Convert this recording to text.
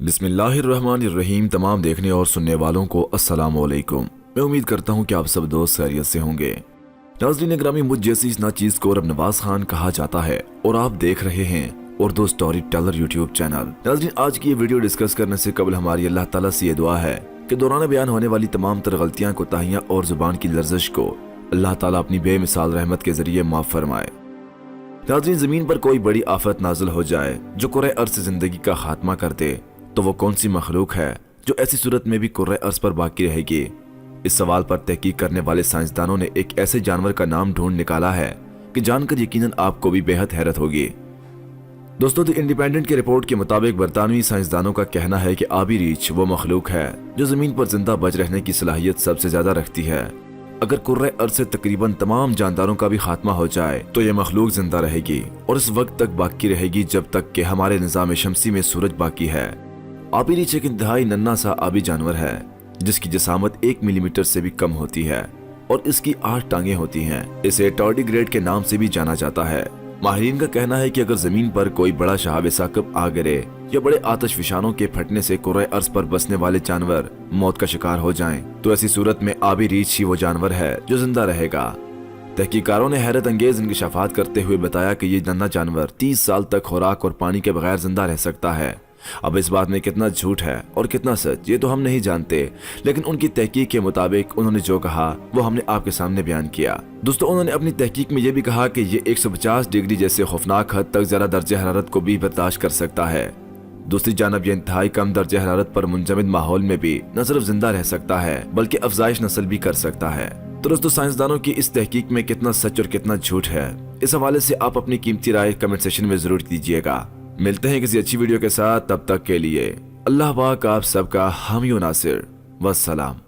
बिस्मिल्लाहिर्रहमानिर्रहीम। तमाम देखने और सुनने वालों को अस्सलाम वालेकुम। मैं उम्मीद करता हूँ कि आप सब दोस्त खैरियत से होंगे। नाज़रीन ग्रामी, मुझ जैसी इस नाचीज़ को अरब नवाज खान कहा जाता है और आप देख रहे हैं Urdu story teller YouTube channel. नाज़रीन, आज की ये वीडियो डिस्कस करने से कबल हमारी अल्लाह ताला से ये दुआ है कि दौरान बयान होने वाली तमाम तर गलतियाँ, कोताहियाँ और जुबान की लर्जिश को अल्लाह ताला अपनी बेमिसाल रहमत के जरिए माफ़ फरमाए। नाज़रीन, ज़मीन पर कोई बड़ी आफत नाजिल हो जाए जो कुर्रे अर्ज़ से ज़िंदगी का खात्मा कर दे तो वो कौन सी मखलूक है जो ऐसी सूरत में भी कुर्रे अर्ज़ पर बाकी रहेगी। इस सवाल पर तहकीक करने वाले साइंसदानों ने एक ऐसे जानवर का नाम ढूंढ निकाला है कि जानकर यकीनन आपको भी बेहद हैरत होगी। दोस्तों, द इंडिपेंडेंट की रिपोर्ट के मुताबिक बरतानवी साइंसदानों का कहना है कि आबी रीछ वो मखलूक है जो जमीन पर जिंदा बच रहने की सलाहियत सबसे ज्यादा रखती है। अगर कुर्रे अर्ज़ से तकरीबन तमाम जानदारों का भी खात्मा हो जाए तो ये मखलूक जिंदा रहेगी और इस वक्त तक बाकी रहेगी जब तक कि हमारे निज़ाम शमसी में सूरज बाकी है। आबी रीछ एक इंतहाई नन्हा सा आबी जानवर है जिसकी जिसामत 1 मिलीमीटर से भी कम होती है और इसकी 8 टांगें होती हैं। इसे टार्डिग्रेड के नाम से भी जाना जाता है। माहिरीन का कहना है कि अगर जमीन पर कोई बड़ा शहाब साकिब आ गिरे या बड़े आतिश फिशानों के फटने से कुर्रे अर्ज़ पर बसने वाले जानवर मौत का शिकार हो जाएं, तो ऐसी सूरत में आबी रीछ ही वो जानवर है जो जिंदा रहेगा। तहकीकारों ने हैरत अंगेज इंकशाफात करते हुए बताया कि ये नन्हा जानवर 30 साल तक खुराक और पानी के बगैर जिंदा रह सकता है। अब इस बात में कितना झूठ है और कितना सच ये तो हम नहीं जानते, लेकिन उनकी तहकीक के मुताबिक उन्होंने जो कहा वो हमने आपके सामने बयान किया। दोस्तों, उन्होंने अपनी तहकीक में ये भी कहा कि ये 150 डिग्री जैसे खौफनाक हद तक ज़्यादा दर्जे हरारत को भी बर्दाश्त कर सकता है। दूसरी जानब ये इंतहाई कम दर्जे हरारत पर मुंजमद माहौल में भी न सिर्फ जिंदा रह सकता है बल्कि अफजाइश नस्ल भी कर सकता है। तो दोस्तों, साइंसदानों की इस तहकीक में कितना सच और कितना झूठ है, इस हवाले से आप अपनी कीमती राय कमेंट सेक्शन में जरूर दीजिएगा। मिलते हैं किसी अच्छी वीडियो के साथ, तब तक के लिए अल्लाह पाक आप सबका हामी व नासिर। वस्सलाम।